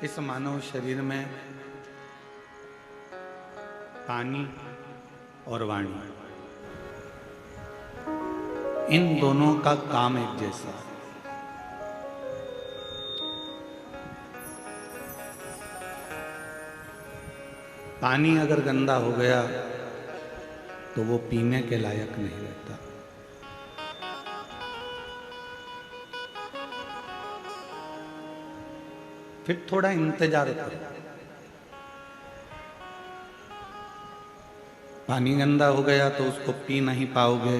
इस मानव शरीर में पानी और वाणी, इन दोनों का काम एक जैसा है। पानी अगर गंदा हो गया तो वो पीने के लायक नहीं रहता। फिर थोड़ा इंतजार करो। पानी गंदा हो गया तो उसको पी नहीं पाओगे,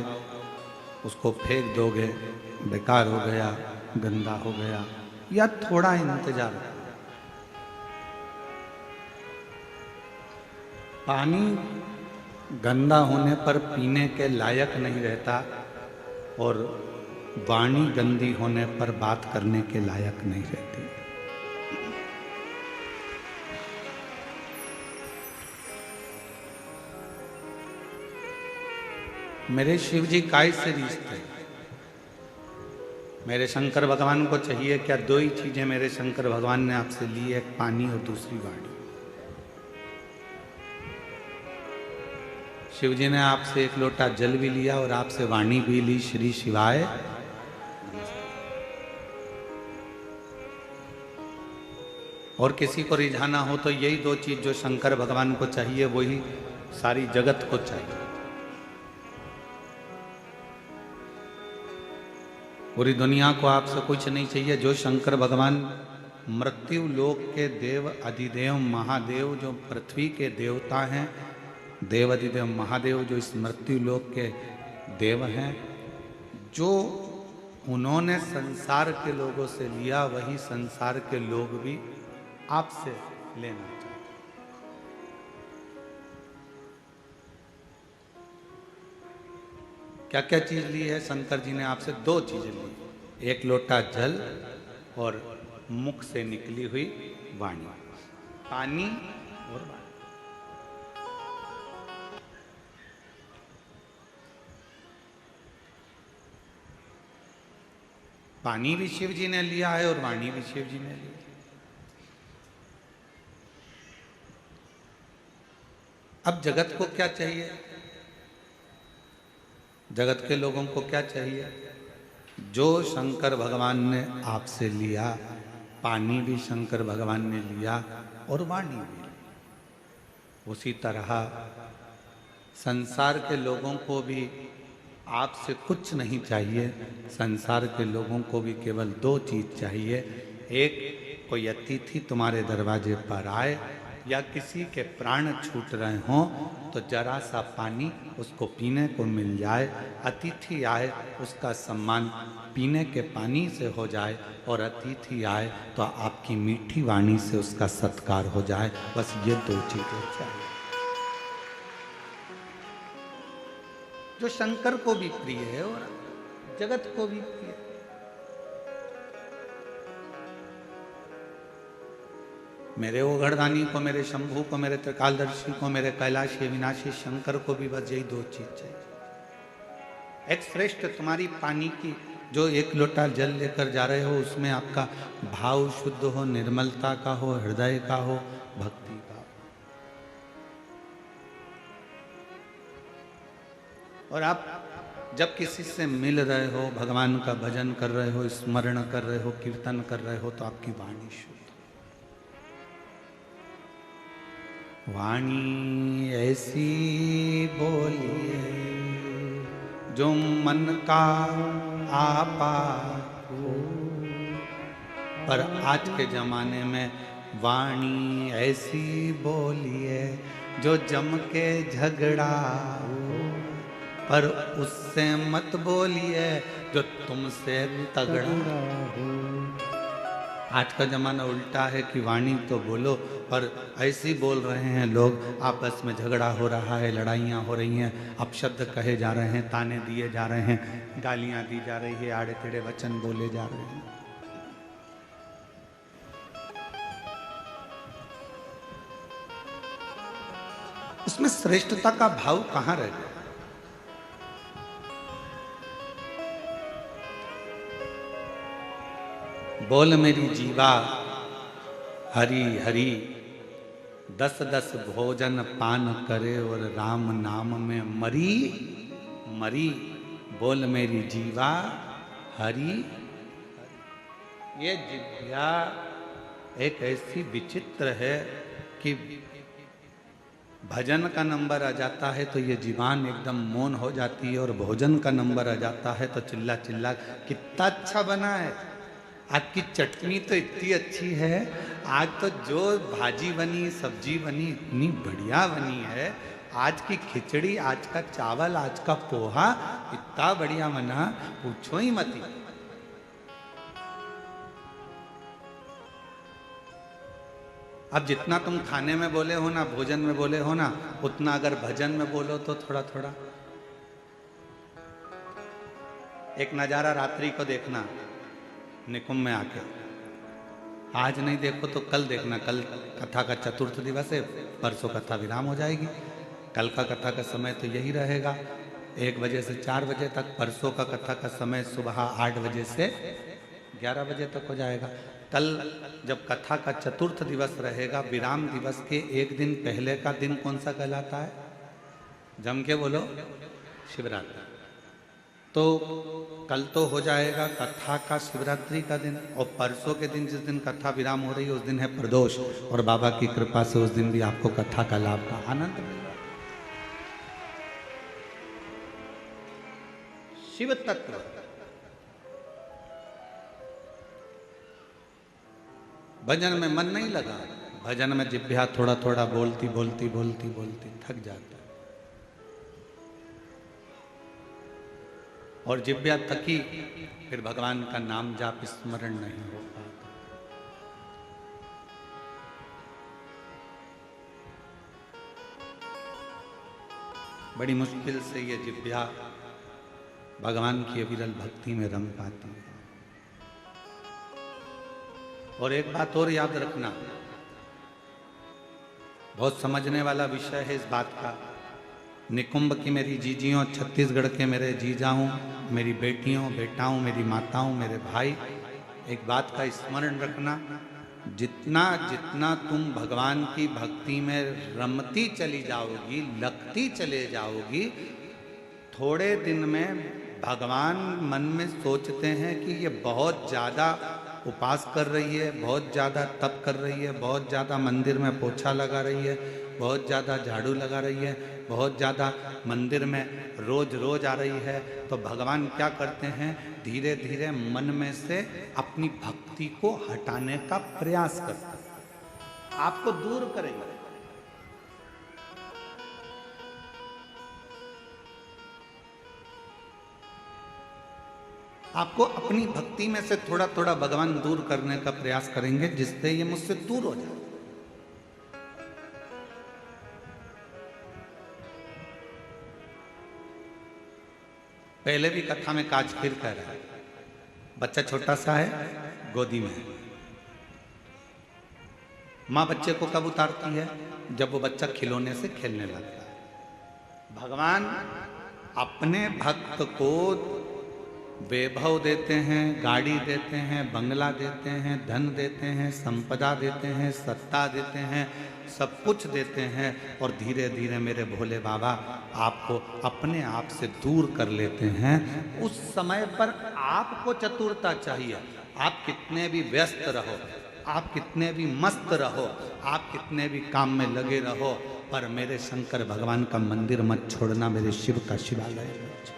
उसको फेंक दोगे, बेकार हो गया, गंदा हो गया, या थोड़ा इंतजार करो। पानी गंदा होने पर पीने के लायक नहीं रहता और वाणी गंदी होने पर बात करने के लायक नहीं रहती। मेरे शिव जी काय से रिश्ते, मेरे शंकर भगवान को चाहिए क्या? दो ही चीजें मेरे शंकर भगवान ने आपसे ली, एक पानी और दूसरी वाणी। शिव जी ने आपसे एक लोटा जल भी लिया और आपसे वाणी भी ली, श्री शिवाय। और किसी को रिझाना हो तो यही दो चीज जो शंकर भगवान को चाहिए वही सारी जगत को चाहिए। पूरी दुनिया को आपसे कुछ नहीं चाहिए। जो शंकर भगवान मृत्यु लोक के देव अधिदेव महादेव, जो पृथ्वी के देवता हैं, देव अधिदेव महादेव जो इस मृत्यु लोक के देव हैं, जो उन्होंने संसार के लोगों से लिया वही संसार के लोग भी आपसे लेना चाहिए। क्या क्या चीज ली है शंकर जी ने आपसे? दो चीजें ली, एक लोटा जल और मुख से निकली हुई वाणी, पानी और वाणी। पानी भी शिव जी ने लिया है और वाणी भी शिव जी ने ली। अब जगत को क्या चाहिए? जगत के लोगों को क्या चाहिए? जो शंकर भगवान ने आपसे लिया, पानी भी शंकर भगवान ने लिया और वाणी भी ली, उसी तरह संसार के लोगों को भी आपसे कुछ नहीं चाहिए। संसार के लोगों को भी केवल दो चीज चाहिए। एक, कोई अतिथि तुम्हारे दरवाजे पर आए या किसी के प्राण छूट रहे हों तो जरा सा पानी उसको पीने को मिल जाए। अतिथि आए उसका सम्मान पीने के पानी से हो जाए, और अतिथि आए तो आपकी मीठी वाणी से उसका सत्कार हो जाए। बस ये दो चीजें चाहिए, जो शंकर को भी प्रिय है और जगत को भी प्रिय है। मेरे ओघड़दानी को, मेरे शंभू को, मेरे त्रिकालदर्शी को, मेरे कैलाशी विनाशी शंकर को भी बस यही दो चीज चाहिए। एक श्रेष्ठ तुम्हारी पानी की जो एक लोटा जल लेकर जा रहे हो उसमें आपका भाव शुद्ध हो, निर्मलता का हो, हृदय का हो, भक्ति का हो। और आप जब किसी से मिल रहे हो, भगवान का भजन कर रहे हो, स्मरण कर रहे हो, कीर्तन कर रहे हो, तो आपकी वाणी शुद्ध। वाणी ऐसी बोलिए जो मन का आपा हो। पर आज के जमाने में वाणी ऐसी बोलिए जो जम के झगड़ा हो, पर उससे मत बोलिए जो तुमसे तगड़ा हो। आज का जमाना उल्टा है कि वाणी तो बोलो, पर ऐसी बोल रहे हैं लोग, आपस में झगड़ा हो रहा है, लड़ाइयाँ हो रही हैं, अपशब्द कहे जा रहे हैं, ताने दिए जा रहे हैं, गालियाँ दी जा रही है, आड़े टेढ़े वचन बोले जा रहे हैं। इसमें श्रेष्ठता का भाव कहाँ रह गया? बोल मेरी जीवा हरि हरि 10-10 भोजन पान करे और राम नाम में मरी मरी। बोल मेरी जीवा हरि। ये जिह्वा एक ऐसी विचित्र है कि भजन का नंबर आ जाता है तो ये जीवान एकदम मौन हो जाती है, और भोजन का नंबर आ जाता है तो चिल्ला चिल्ला कितना अच्छा बना है। आज की चटनी तो इतनी अच्छी है, आज तो जो भाजी बनी सब्जी बनी इतनी बढ़िया बनी है, आज की खिचड़ी, आज का चावल, आज का पोहा इतना बढ़िया बना, पूछो ही मत। अब जितना तुम खाने में बोले हो ना, भोजन में बोले हो ना, उतना अगर भजन में बोलो तो थोड़ा थोड़ा। एक नजारा रात्रि को देखना निकुंभ में आके, आज नहीं देखो तो कल देखना। कल कथा का चतुर्थ दिवस है, परसों कथा विराम हो जाएगी। कल का कथा का समय तो यही रहेगा 1 बजे से 4 बजे तक। परसों का कथा का समय सुबह 8 बजे से 11 बजे तक हो जाएगा। कल जब कथा का चतुर्थ दिवस रहेगा, विराम दिवस के 1 दिन पहले का दिन कौन सा कहलाता है? जम के बोलो, शिवरात्रि। तो कल तो हो जाएगा कथा का शिवरात्रि का दिन, और परसों के दिन जिस दिन कथा विराम हो रही है उस दिन है प्रदोष, और बाबा की कृपा से उस दिन भी आपको कथा का लाभ का आनंद मिलेगा। शिव तत्व भजन में मन नहीं लगा, भजन में जिह्वा थोड़ा थोड़ा बोलती बोलती बोलती बोलती थक जाता है, और जिह्वा थकी फिर भगवान का नाम जाप स्मरण नहीं हो पाता। बड़ी मुश्किल से ये जिह्वा भगवान की अविरल भक्ति में रम पाती है। और एक बात और याद रखना, बहुत समझने वाला विषय है इस बात का। निकुंभ की मेरी जीजियों, छत्तीसगढ़ के मेरे जीजाओं, मेरी बेटियों बेटाओं, मेरी माताओं, मेरे भाई, एक बात का स्मरण रखना, जितना जितना तुम भगवान की भक्ति में रमती चली जाओगी, लगती चले जाओगी, थोड़े दिन में भगवान मन में सोचते हैं कि ये बहुत ज़्यादा उपास कर रही है, बहुत ज़्यादा तप कर रही है, बहुत ज़्यादा मंदिर में पोछा लगा रही है, बहुत ज़्यादा झाड़ू लगा रही है, बहुत ज़्यादा मंदिर में रोज रोज आ रही है। तो भगवान क्या करते हैं, धीरे धीरे मन में से अपनी भक्ति को हटाने का प्रयास करते हैं, आपको दूर करेंगे। आपको अपनी भक्ति में से थोड़ा थोड़ा भगवान दूर करने का प्रयास करेंगे, जिससे ये मुझसे दूर हो जाए। पहले भी कथा में काज फिर कह रहा है, बच्चा छोटा सा है, गोदी में है। माँ बच्चे को कब उतारती है? जब वो बच्चा खिलौने से खेलने लगता है। भगवान अपने भक्त को वैभव देते हैं, गाड़ी देते हैं, बंगला देते हैं, धन देते हैं, संपदा देते हैं, सत्ता देते हैं, सब कुछ देते हैं, और धीरे धीरे मेरे भोले बाबा आपको अपने आप से दूर कर लेते हैं। उस समय पर आपको चतुरता चाहिए। आप कितने भी व्यस्त रहो, आप कितने भी मस्त रहो, आप कितने भी काम में लगे रहो, पर मेरे शंकर भगवान का मंदिर मत छोड़ना, मेरे शिव का शिवालय मत छोड़ना।